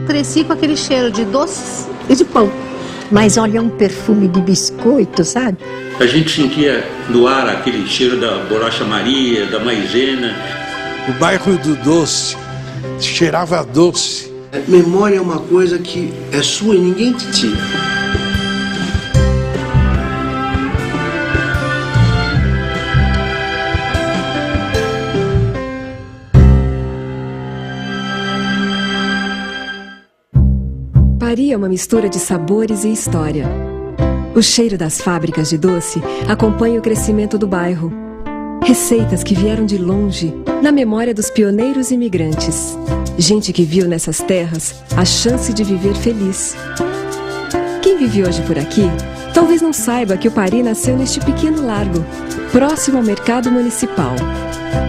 Cresci com aquele cheiro de doces e de pão. Mas olha, um perfume de biscoito, sabe? A gente sentia no ar aquele cheiro da bolacha Maria, da maisena. O bairro do doce, cheirava doce. Memória é uma coisa que é sua e ninguém te tira. Pari é uma mistura de sabores e história. O cheiro das fábricas de doce acompanha o crescimento do bairro. Receitas que vieram de longe, na memória dos pioneiros imigrantes. Gente que viu nessas terras a chance de viver feliz. Quem vive hoje por aqui, talvez não saiba que o Pari nasceu neste pequeno largo, próximo ao mercado municipal.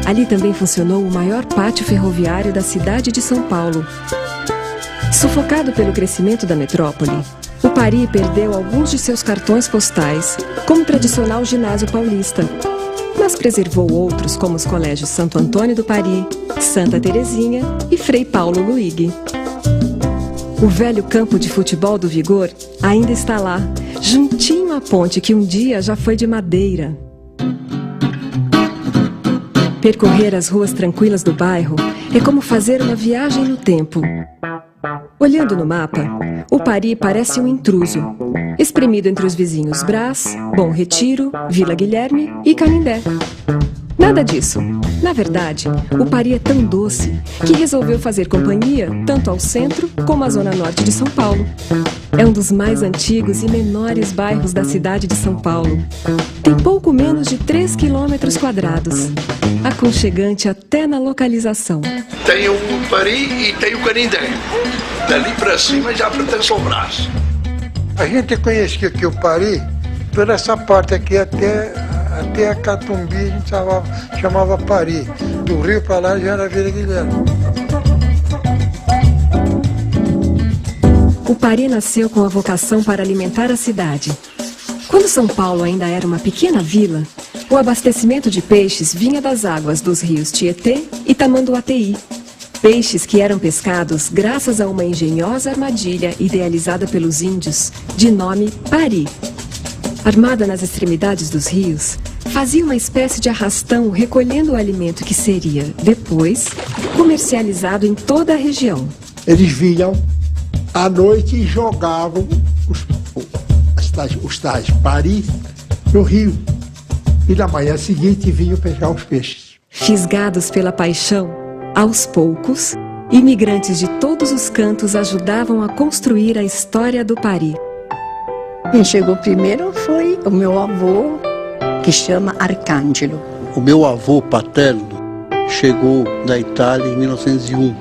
Ali também funcionou o maior pátio ferroviário da cidade de São Paulo. Sufocado pelo crescimento da metrópole, o Pari perdeu alguns de seus cartões postais, como o tradicional ginásio paulista, mas preservou outros como os colégios Santo Antônio do Pari, Santa Terezinha e Frei Paulo Luigi. O velho campo de futebol do Vigor ainda está lá, juntinho à ponte que um dia já foi de madeira. Percorrer as ruas tranquilas do bairro é como fazer uma viagem no tempo. Olhando no mapa, o Pari parece um intruso, espremido entre os vizinhos Brás, Bom Retiro, Vila Guilherme e Canindé. Nada disso. Na verdade, o Pari é tão doce que resolveu fazer companhia tanto ao centro como à zona norte de São Paulo. É um dos mais antigos e menores bairros da cidade de São Paulo. Tem pouco menos de 3 quilômetros quadrados. Aconchegante até na localização. Tem o Pari e tem o Canindé. Dali pra cima já pertence ao Brás. A gente conhecia aqui o Pari, toda essa parte aqui até a Catumbi a gente chamava Pari. Do Rio para lá já era Vila Guilherme. O Pari nasceu com a vocação para alimentar a cidade. Quando São Paulo ainda era uma pequena vila, o abastecimento de peixes vinha das águas dos rios Tietê e Tamanduateí. Peixes que eram pescados graças a uma engenhosa armadilha idealizada pelos índios, de nome Pari. Armada nas extremidades dos rios, fazia uma espécie de arrastão recolhendo o alimento que seria, depois, comercializado em toda a região. Eles vinham à noite e jogavam os tais Pari no rio. E na manhã seguinte vinham pegar os peixes. Fisgados pela paixão, aos poucos, imigrantes de todos os cantos ajudavam a construir a história do Pari. Quem chegou primeiro foi o meu avô, que chama Arcângelo. O meu avô paterno chegou da Itália em 1901.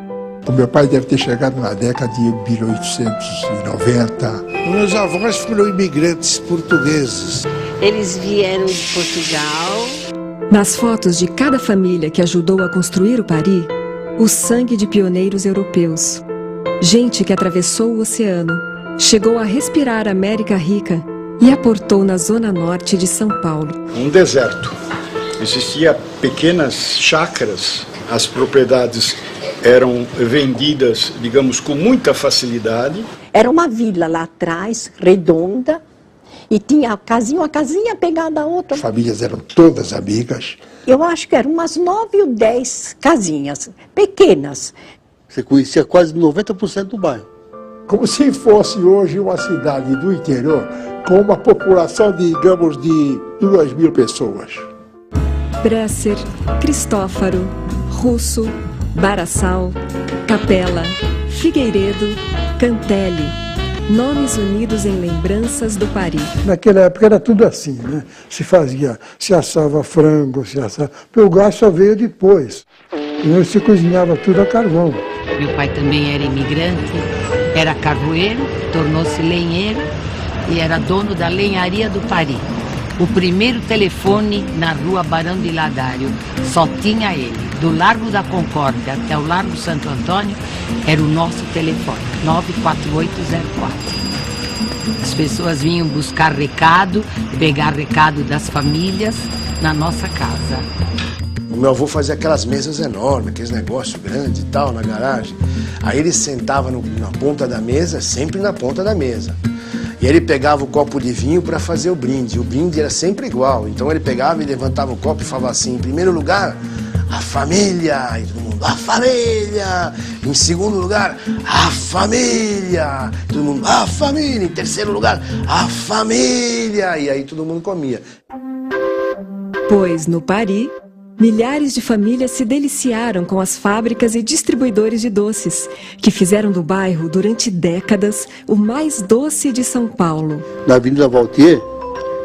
O meu pai deve ter chegado na década de 1890. Meus avós foram imigrantes portugueses. Eles vieram de Portugal. Nas fotos de cada família que ajudou a construir o Pari, o sangue de pioneiros europeus. Gente que atravessou o oceano, chegou a respirar a América Rica e aportou na zona norte de São Paulo. Um deserto. Existiam pequenas chácaras, as propriedades eram vendidas, digamos, com muita facilidade. Era uma vila lá atrás, redonda, e tinha uma casinha pegada a outra. As famílias eram todas amigas. Eu acho que eram umas 9 ou 10 casinhas, pequenas. Você conhecia quase 90% do bairro. Como se fosse hoje uma cidade do interior, com uma população, digamos, de 2.000 pessoas. Bresser, Cristófaro, Russo, Baraçal, Capela, Figueiredo, Cantelli. Nomes unidos em lembranças do Pari. Naquela época era tudo assim, né? Se assava frango, porque o gás só veio depois. E se cozinhava tudo a carvão. Meu pai também era imigrante, era carvoeiro, tornou-se lenheiro e era dono da lenharia do Pari. O primeiro telefone na rua Barão de Ladário, só tinha ele. Do Largo da Concórdia até o Largo Santo Antônio, era o nosso telefone, 94804. As pessoas vinham buscar recado, pegar recado das famílias na nossa casa. O meu avô fazia aquelas mesas enormes, aqueles negócios grandes e tal, na garagem. Aí ele sentava na ponta da mesa, sempre na ponta da mesa. E ele pegava o copo de vinho para fazer o brinde. O brinde era sempre igual. Então ele pegava e levantava o copo e falava assim, em primeiro lugar, a família. E todo mundo, a família. Em segundo lugar, a família. E todo mundo, a família. Em terceiro lugar, a família. E aí todo mundo comia. Pois, no Paris, milhares de famílias se deliciaram com as fábricas e distribuidores de doces, que fizeram do bairro, durante décadas, o mais doce de São Paulo. Na Avenida Valtier,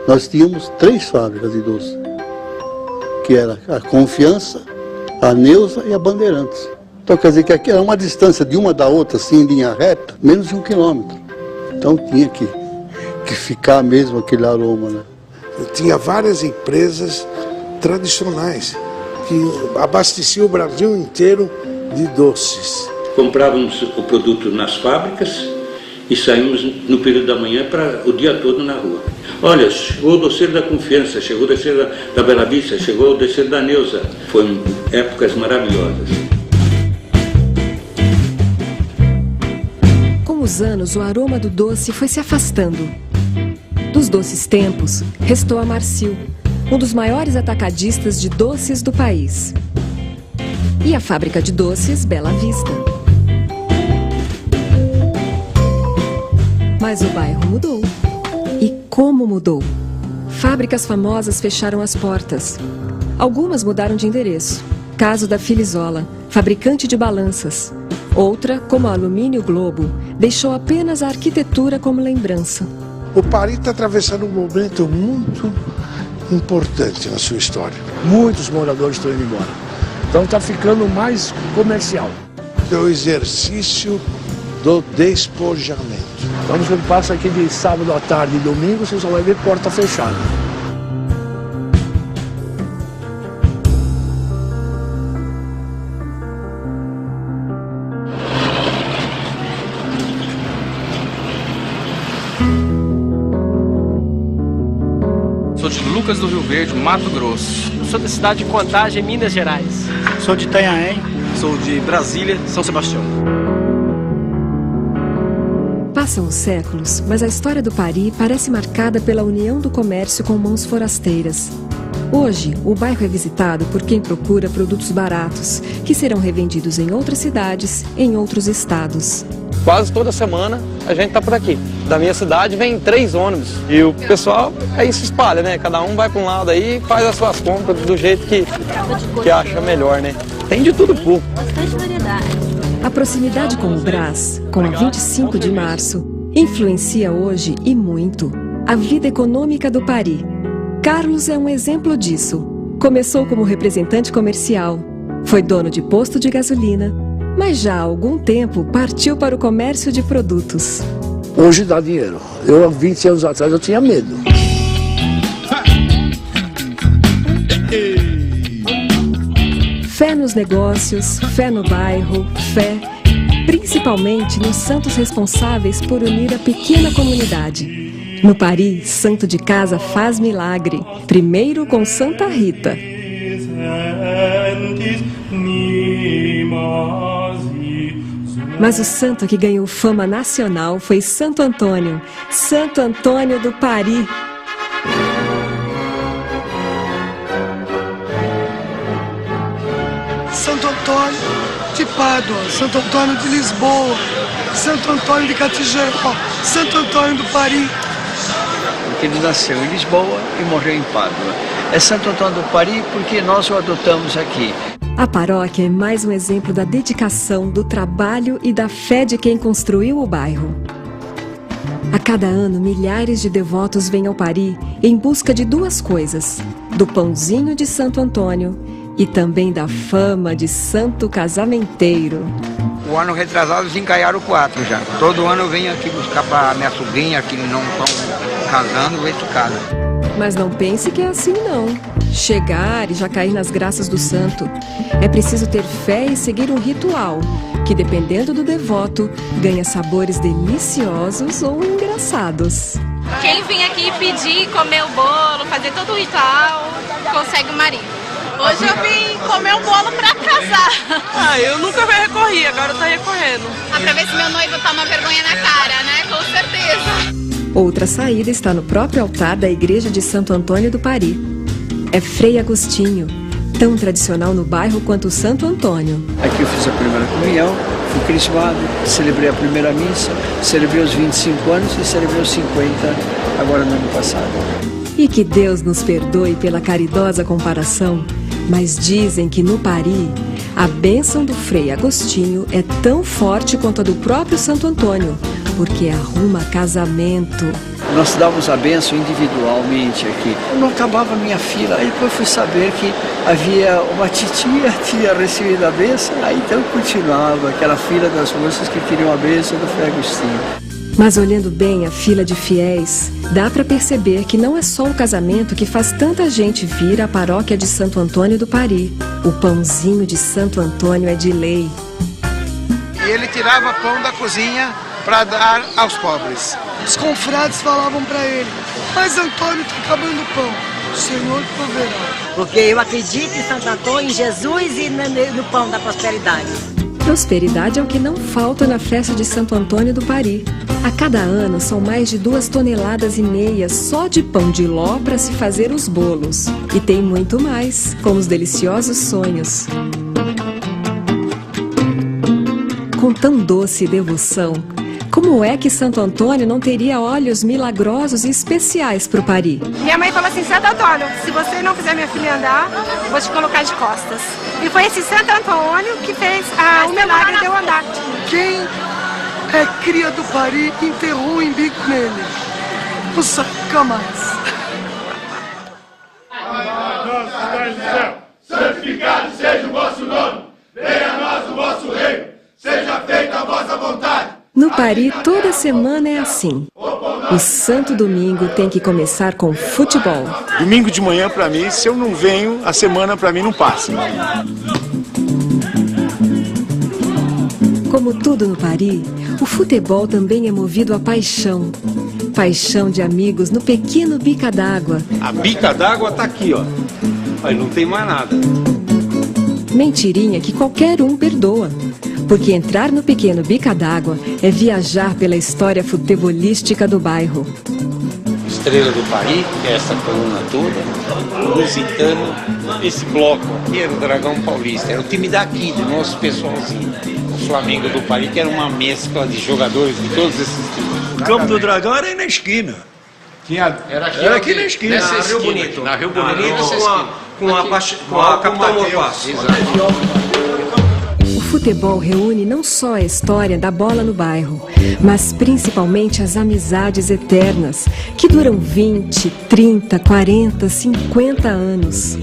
nós tínhamos 3 fábricas de doce, que era a Confiança, a Neuza e a Bandeirantes. Então quer dizer que aqui era uma distância de uma da outra, assim, em linha reta, menos de 1 quilômetro. Então tinha que ficar mesmo aquele aroma, né? Tinha várias empresas tradicionais que abasteciam o Brasil inteiro de doces. Comprávamos o produto nas fábricas e saímos no período da manhã para o dia todo na rua. Olha, chegou o doceiro da Confiança, chegou o doceiro da Bela Vista, chegou o doceiro da Neuza. Foram épocas maravilhosas. Com os anos, o aroma do doce foi se afastando. Dos doces tempos, restou a Marsil, um dos maiores atacadistas de doces do país. E a fábrica de doces Bela Vista. Mas o bairro mudou. E como mudou? Fábricas famosas fecharam as portas. Algumas mudaram de endereço. Caso da Filizola, fabricante de balanças. Outra, como a Alumínio Globo, deixou apenas a arquitetura como lembrança. O Paris está atravessando um momento muito importante na sua história. Muitos moradores estão indo embora. Então está ficando mais comercial. É o exercício do despojamento. Então você passa aqui de sábado à tarde e domingo, você só vai ver porta fechada. Sou de Lucas do Rio Verde, Mato Grosso. Sou da cidade de Contagem, Minas Gerais. Sou de Itanhaém. Sou de Brasília, São Sebastião. Passam os séculos, mas a história do Paris parece marcada pela união do comércio com mãos forasteiras. Hoje, o bairro é visitado por quem procura produtos baratos, que serão revendidos em outras cidades, em outros estados. Quase toda semana a gente está por aqui. Da minha cidade vem 3 ônibus. E o pessoal aí se espalha, né? Cada um vai para um lado aí e faz as suas compras do jeito que acha melhor, né? Tem de tudo pouco. Bastante variedade. A proximidade com o Brás, com a 25 de março, influencia hoje e muito a vida econômica do Paris. Carlos é um exemplo disso. Começou como representante comercial, foi dono de posto de gasolina, mas já há algum tempo partiu para o comércio de produtos. Hoje dá dinheiro. Eu, há 20 anos atrás, eu tinha medo. Fé nos negócios, fé no bairro, fé, principalmente nos santos responsáveis por unir a pequena comunidade. No Paris, santo de casa faz milagre, primeiro com Santa Rita. Mas o santo que ganhou fama nacional foi Santo Antônio do Paris. Santo Antônio de Pádua, Santo Antônio de Lisboa, Santo Antônio de Catigero, Santo Antônio do Paris. Porque ele nasceu em Lisboa e morreu em Pádua. É Santo Antônio do Paris porque nós o adotamos aqui. A paróquia é mais um exemplo da dedicação, do trabalho e da fé de quem construiu o bairro. A cada ano, milhares de devotos vêm ao Paris em busca de 2 coisas: do pãozinho de Santo Antônio e também da fama de santo casamenteiro. O ano retrasado desencaiaram 4 já. Todo ano eu venho aqui buscar para minha sobrinha que não estão casando, ver se casa. Mas não pense que é assim não. Chegar e já cair nas graças do santo. É preciso ter fé e seguir um ritual, que dependendo do devoto, ganha sabores deliciosos ou engraçados. Quem vem aqui pedir, comer o bolo, fazer todo o ritual, consegue o marido. Hoje eu vim comer um bolo pra casar. Ah, eu nunca recorri, agora eu tô recorrendo. Ah, pra ver se meu noivo toma vergonha na cara, né? Com certeza. Outra saída está no próprio altar da igreja de Santo Antônio do Pari. É Frei Agostinho, tão tradicional no bairro quanto o Santo Antônio. Aqui eu fiz a primeira comunhão, fui crismado, celebrei a primeira missa, celebrei os 25 anos e celebrei os 50 agora no ano passado. E que Deus nos perdoe pela caridosa comparação, mas dizem que no Pari, a bênção do Frei Agostinho é tão forte quanto a do próprio Santo Antônio, porque arruma casamento. Nós dávamos a bênção individualmente aqui. Eu não acabava a minha fila, aí depois fui saber que havia uma titia tinha recebido a bênção, aí então continuava aquela fila das moças que queriam a bênção do Frei Agostinho. Mas olhando bem a fila de fiéis, dá para perceber que não é só o casamento que faz tanta gente vir à paróquia de Santo Antônio do Pari. O pãozinho de Santo Antônio é de lei. E ele tirava pão da cozinha para dar aos pobres. Os confrades falavam para ele: mas Antônio está acabando o pão, o Senhor proverá. Porque eu acredito em Santo Antônio, em Jesus e no pão da prosperidade. Prosperidade é o que não falta na festa de Santo Antônio do Pari. A cada ano são mais de 2,5 toneladas só de pão de ló para se fazer os bolos. E tem muito mais, como os deliciosos sonhos. Com tão doce devoção, como é que Santo Antônio não teria óleos milagrosos e especiais para o Pari? Minha mãe falou assim: Santo Antônio, se você não fizer minha filha andar, eu vou te colocar de costas. E foi esse Santo Antônio que fez o milagre de eu andar. Quem é cria do Pari enterrou em bico nele. Não sai nunca mais. Nosso Pai do céu, santificado seja o vosso nome. Venha a nós o vosso reino. Seja feita a vossa vontade. No Pari, toda semana é assim. O Santo Domingo tem que começar com futebol. Domingo de manhã, para mim, se eu não venho, a semana para mim não passa. Como tudo no Pari, o futebol também é movido a paixão. Paixão de amigos no pequeno Bica d'Água. A Bica d'Água tá aqui, ó. Aí não tem mais nada. Mentirinha que qualquer um perdoa. Porque entrar no pequeno Bica d'Água é viajar pela história futebolística do bairro. Estrela do Pari, que é essa coluna toda, o Lusitano, esse bloco aqui era o Dragão Paulista, era o time daqui, do nosso pessoalzinho. O Flamengo do Pari, que era uma mescla de jogadores de todos esses times. O campo do Dragão era aí na esquina. Era aqui na esquina. Nessa esquina, Rio Bonito. Na Rio Bonito, com a Capitão Morpaço. O futebol reúne não só a história da bola no bairro, mas principalmente as amizades eternas, que duram 20, 30, 40, 50 anos.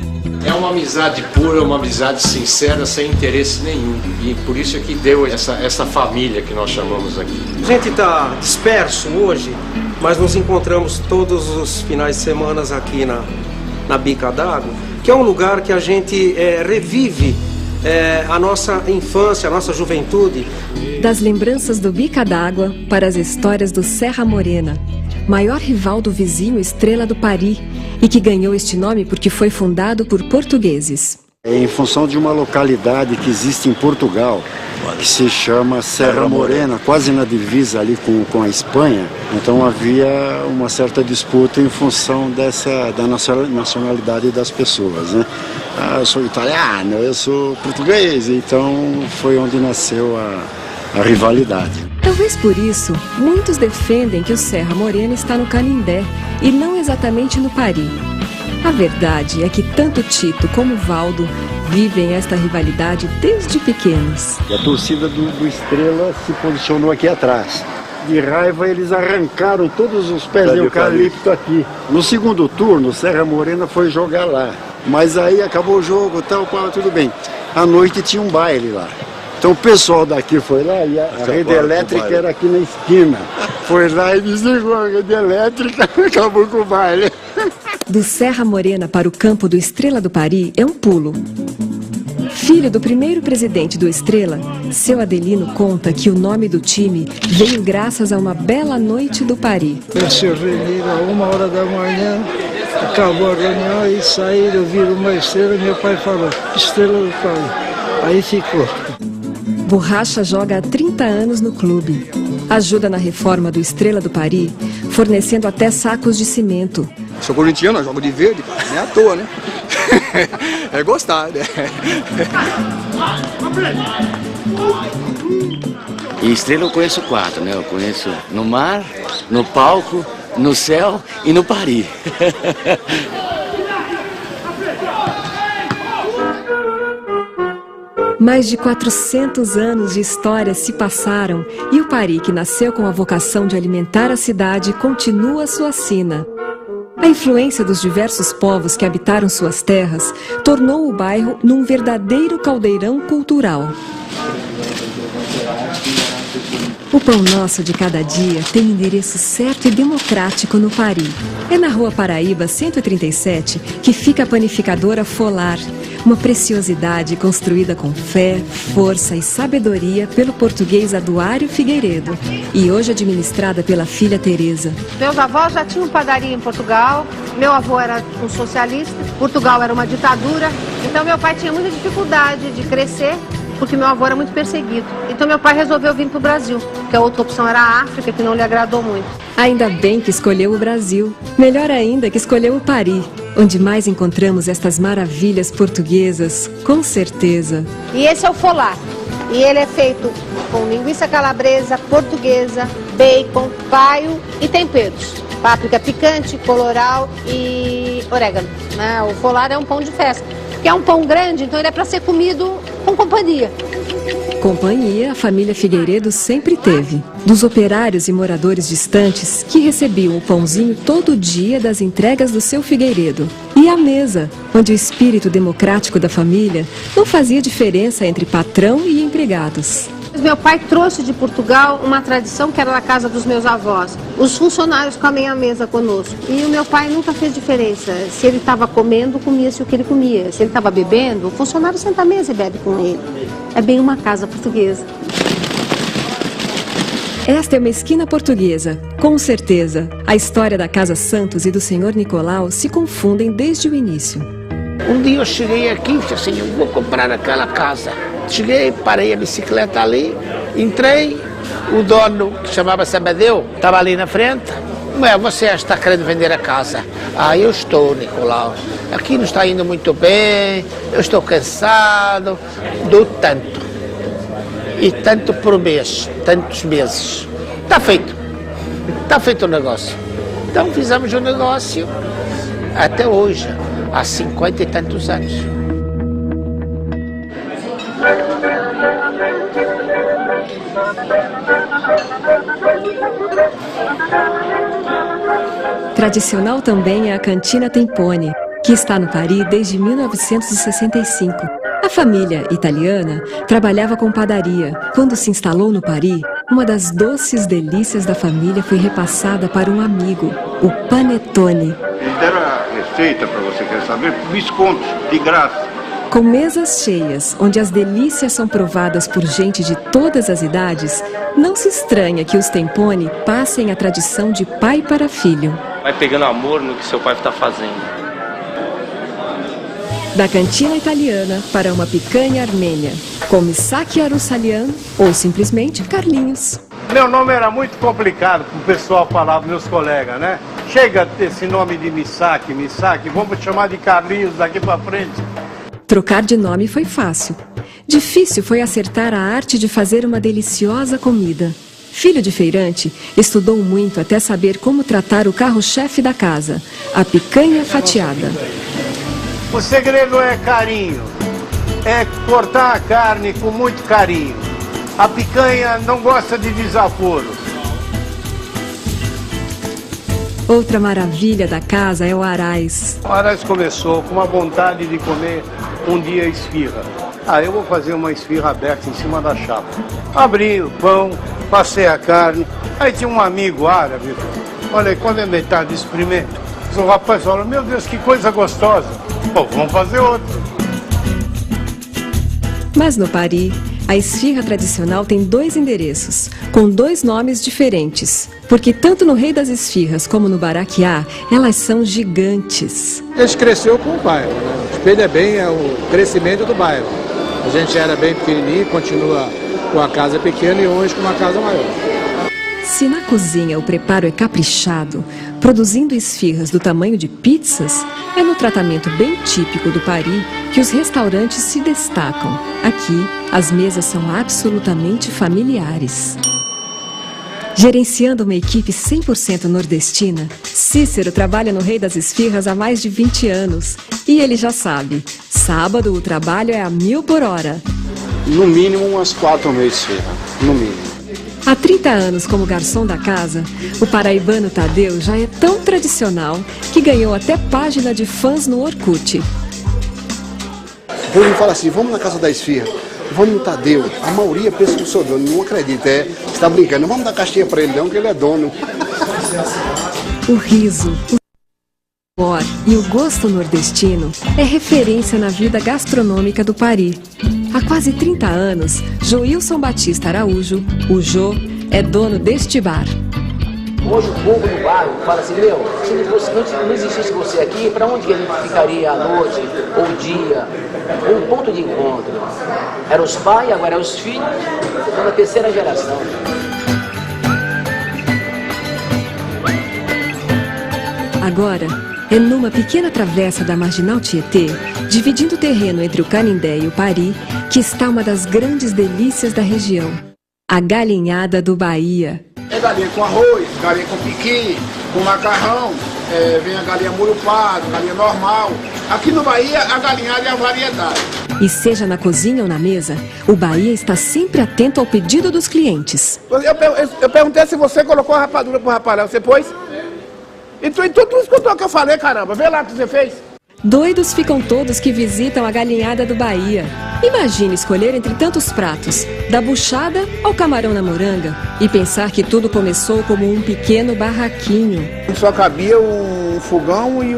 É uma amizade pura, uma amizade sincera, sem interesse nenhum. E por isso é que deu essa família que nós chamamos aqui. A gente está disperso hoje, mas nos encontramos todos os finais de semana aqui na Bica d'Água, que é um lugar que a gente revive a nossa infância, a nossa juventude. Das lembranças do Bica d'Água para as histórias do Serra Morena, maior rival do vizinho Estrela do Pari, e que ganhou este nome porque foi fundado por portugueses. É em função de uma localidade que existe em Portugal, que se chama Serra Morena, quase na divisa ali com a Espanha. Então havia uma certa disputa em função da nacionalidade das pessoas, né? Eu sou italiano, eu sou português, então foi onde nasceu a rivalidade. Talvez por isso, muitos defendem que o Serra Morena está no Canindé e não exatamente no Pari. A verdade é que tanto Tito como Valdo vivem esta rivalidade desde pequenos. E a torcida do Estrela se posicionou aqui atrás. De raiva, eles arrancaram todos os pés de eucalipto aqui. No segundo turno, o Serra Morena foi jogar lá. Mas aí acabou o jogo, tal qual, tudo bem. À noite tinha um baile lá. Então o pessoal daqui foi lá e a rede elétrica era aqui na esquina. Foi lá e desligou a rede elétrica e acabou com o baile. Do Serra Morena para o campo do Estrela do Pari é um pulo. Filho do primeiro presidente do Estrela, seu Adelino conta que o nome do time veio graças a uma bela noite do Pari. Eles se reuniram a 1h da manhã Acabou a reunião e saíram, viram uma estrela, meu pai falou, estrela do Pari. Aí ficou. Borracha joga há 30 anos no clube. Ajuda na reforma do Estrela do Pari, fornecendo até sacos de cimento. Sou corintiano, jogo de verde, cara. Não é à toa, né? É gostar, né? E estrela eu conheço 4, né? Eu conheço no mar, no palco, no céu e no Pari. Mais de 400 anos de história se passaram e o Pari, que nasceu com a vocação de alimentar a cidade, continua sua sina. A influência dos diversos povos que habitaram suas terras tornou o bairro num verdadeiro caldeirão cultural. O pão nosso de cada dia tem endereço certo e democrático no Pari. É na Rua Paraíba 137 que fica a panificadora Folar, uma preciosidade construída com fé, força e sabedoria pelo português Aduário Figueiredo e hoje administrada pela filha Teresa. Meus avós já tinham padaria em Portugal, meu avô era um socialista, Portugal era uma ditadura, então meu pai tinha muita dificuldade de crescer, porque meu avô era muito perseguido. Então meu pai resolveu vir para o Brasil, porque a outra opção era a África, que não lhe agradou muito. Ainda bem que escolheu o Brasil. Melhor ainda que escolheu o Pari, onde mais encontramos estas maravilhas portuguesas, com certeza. E esse é o Folar. E ele é feito com linguiça calabresa, portuguesa, bacon, paio e temperos. Páprica picante, coloral e orégano. O Folar é um pão de festa, que é um pão grande, então ele é para ser comido com companhia. Companhia a família Figueiredo sempre teve. Dos operários e moradores distantes que recebiam o pãozinho todo dia das entregas do seu Figueiredo. E a mesa, onde o espírito democrático da família não fazia diferença entre patrão e empregados. Meu pai trouxe de Portugal uma tradição que era da casa dos meus avós. Os funcionários comem à mesa conosco. E o meu pai nunca fez diferença. Se ele estava comendo, comia-se o que ele comia. Se ele estava bebendo, o funcionário senta à mesa e bebe com ele. É bem uma casa portuguesa. Esta é uma esquina portuguesa, com certeza. A história da Casa Santos e do Senhor Nicolau se confundem desde o início. Um dia eu cheguei aqui e disse assim, eu vou comprar aquela casa. Cheguei, parei a bicicleta ali, entrei, o dono, que chamava-se Amadeu, estava ali na frente. Você está querendo vender a casa? Eu estou, Nicolau. Aqui não está indo muito bem, eu estou cansado, dou tanto. E tanto por mês, tantos meses. Está feito o negócio. Então fizemos o negócio até hoje, há 50 e tantos anos. Tradicional também é a Cantina Tempone, que está no Pari desde 1965. A família italiana trabalhava com padaria. Quando se instalou no Pari, uma das doces delícias da família foi repassada para um amigo, o panetone. Eles deram a receita, para você querer saber, descontos, de graça. Com mesas cheias, onde as delícias são provadas por gente de todas as idades, não se estranha que os Tempone passem a tradição de pai para filho. Vai pegando amor no que seu pai está fazendo. Da cantina italiana para uma picanha armênia, com Misaki Arussalian ou simplesmente Carlinhos. Meu nome era muito complicado para o pessoal falar, meus colegas, né? Chega esse nome de Misaki, vamos chamar de Carlinhos daqui para frente. Trocar de nome foi fácil. Difícil foi acertar a arte de fazer uma deliciosa comida. Filho de feirante, estudou muito até saber como tratar o carro-chefe da casa, a picanha fatiada. O segredo é carinho, é cortar a carne com muito carinho. A picanha não gosta de desaforo. Outra maravilha da casa é o Arais. O Arais começou com uma vontade de comer um dia esfirra. Eu vou fazer uma esfirra aberta em cima da chapa. Abri o pão, passei a carne. Aí tinha um amigo árabe. Olha, quando é metade do experimento, o rapaz falou, meu Deus, que coisa gostosa. Bom, vamos fazer outra. Mas no Pari, a esfirra tradicional tem 2 endereços, com 2 nomes diferentes, porque tanto no Rei das Esfirras como no Baraquiá, elas são gigantes. A gente cresceu com o bairro, né? Espelha bem o crescimento do bairro. A gente era bem pequenininho, continua com a casa pequena e hoje com uma casa maior. Se na cozinha o preparo é caprichado, produzindo esfirras do tamanho de pizzas, é no tratamento bem típico do Paris que os restaurantes se destacam. Aqui, as mesas são absolutamente familiares. Gerenciando uma equipe 100% nordestina, Cícero trabalha no Rei das Esfirras há mais de 20 anos. E ele já sabe, sábado o trabalho é a 1000 por hora. No mínimo umas 4 meses de esfirra, no mínimo. Há 30 anos como garçom da casa, o paraibano Tadeu já é tão tradicional que ganhou até página de fãs no Orkut. O povo fala assim, vamos na casa da esfirra, vamos no Tadeu. A maioria pensa que eu sou dono, não acredita, está brincando. Não vamos dar caixinha para ele não, que ele é dono. O riso, o sabor e o gosto nordestino é referência na vida gastronômica do Paris. Há quase 30 anos, Joilson Batista Araújo, o Jô, é dono deste bar. Hoje o povo do bairro fala assim, se não existisse você aqui, para onde que a gente ficaria à noite, ou dia, um ponto de encontro? Eram os pais, agora é os filhos, estão na 3ª geração. Agora, é numa pequena travessa da Marginal Tietê, dividindo o terreno entre o Canindé e o Paris, que está uma das grandes delícias da região, a galinhada do Bahia. É galinha com arroz, galinha com piqui, com macarrão, vem a galinha molho pardo, galinha normal. Aqui no Bahia, a galinhada é a variedade. E seja na cozinha ou na mesa, o Bahia está sempre atento ao pedido dos clientes. Eu perguntei se você colocou a rapadura pro rapaz, você pôs? Então, tudo isso que eu falei, caramba, vê lá o que você fez. Doidos ficam todos que visitam a galinhada do Bahia. Imagine escolher entre tantos pratos, da buchada ao camarão na moranga, e pensar que tudo começou como um pequeno barraquinho. Só cabia um fogão e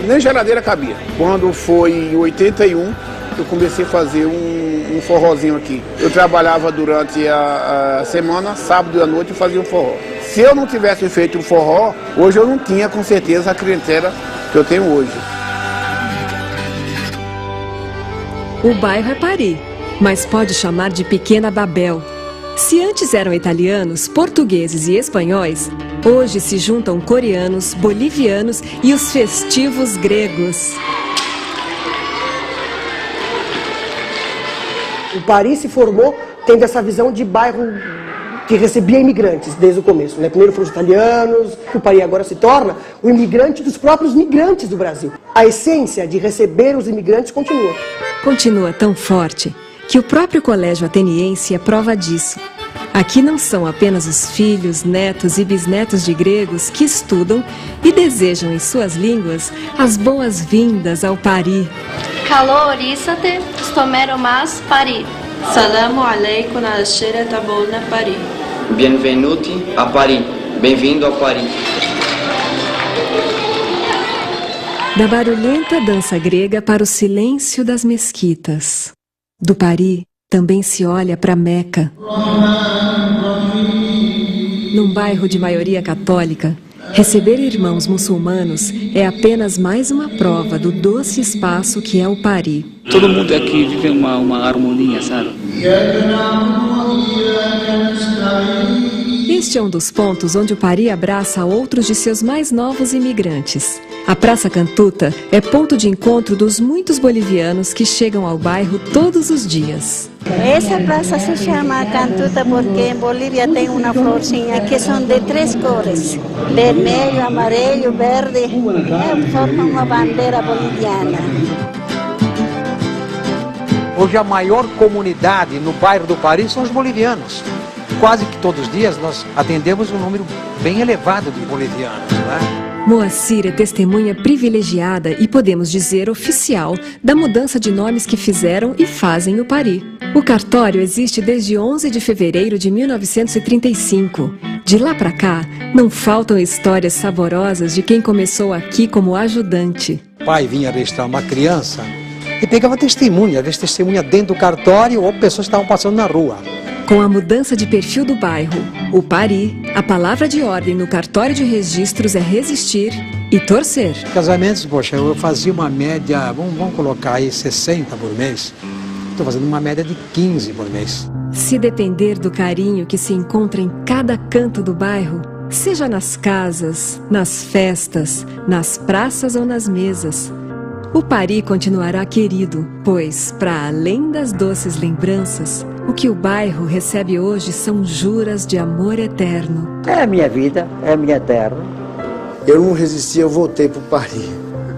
nem geladeira cabia. Quando foi em 81, eu comecei a fazer um forrozinho aqui. Eu trabalhava durante a semana, sábado à noite eu fazia um forró. Se eu não tivesse feito um forró, hoje eu não tinha com certeza a clientela que eu tenho hoje. O bairro é Paris, mas pode chamar de Pequena Babel. Se antes eram italianos, portugueses e espanhóis, hoje se juntam coreanos, bolivianos e os festivos gregos. O Paris se formou tendo essa visão de bairro que recebia imigrantes desde o começo, né? Primeiro foram os italianos, o Paris agora se torna o imigrante dos próprios migrantes do Brasil. A essência de receber os imigrantes continua. Continua tão forte que o próprio colégio ateniense é prova disso. Aqui não são apenas os filhos, netos e bisnetos de gregos que estudam e desejam em suas línguas as boas-vindas ao Paris. Kalorissate stomeromas Paris. Salamu alaikum al-shira tabona Paris. Benvenuti a Paris. Bem-vindo a Paris. Da barulhenta dança grega para o silêncio das mesquitas. Do Paris também se olha para Meca. Num bairro de maioria católica, receber irmãos muçulmanos é apenas mais uma prova do doce espaço que é o Paris. Todo mundo aqui vive uma harmonia, sabe? Este é um dos pontos onde o Paris abraça outros de seus mais novos imigrantes. A Praça Cantuta é ponto de encontro dos muitos bolivianos que chegam ao bairro todos os dias. Essa praça se chama Cantuta porque em Bolívia tem uma florzinha que são de 3 cores, vermelho, amarelo, verde, forma uma bandeira boliviana. Hoje a maior comunidade no bairro do Paris são os bolivianos. Quase que todos os dias nós atendemos um número bem elevado de bolivianos, né? Moacir é testemunha privilegiada e, podemos dizer, oficial da mudança de nomes que fizeram e fazem o Paris. O cartório existe desde 11 de fevereiro de 1935. De lá para cá, não faltam histórias saborosas de quem começou aqui como ajudante. O pai vinha registrar uma criança e pegava testemunha, às vezes testemunha dentro do cartório ou pessoas que estavam passando na rua. Com a mudança de perfil do bairro, o Pari, a palavra de ordem no cartório de registros é resistir e torcer. Casamentos, poxa, eu fazia uma média, vamos colocar aí 60 por mês. Estou fazendo uma média de 15 por mês. Se depender do carinho que se encontra em cada canto do bairro, seja nas casas, nas festas, nas praças ou nas mesas, o Pari continuará querido, pois, para além das doces lembranças, o que o bairro recebe hoje são juras de amor eterno. É a minha vida, é a minha terra. Eu não resisti, eu voltei pro Pari.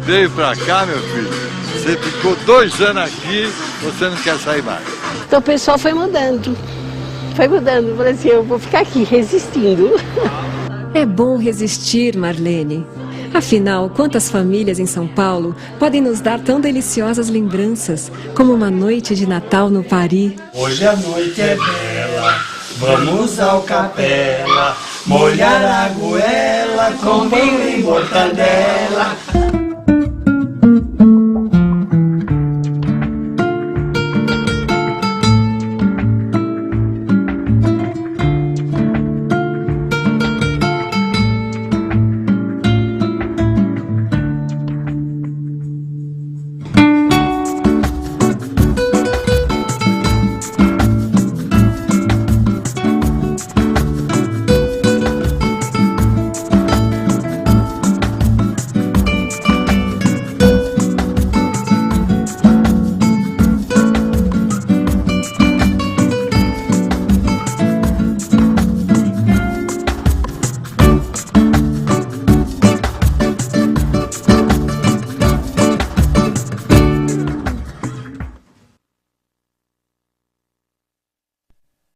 Veio pra cá, meu filho, você ficou 2 anos aqui, você não quer sair mais. Então o pessoal foi mudando. Falei assim, eu vou ficar aqui resistindo. É bom resistir, Marlene. Afinal, quantas famílias em São Paulo podem nos dar tão deliciosas lembranças como uma noite de Natal no Pari? Hoje a noite é bela, vamos ao capela, molhar a goela com vinho e mortadela.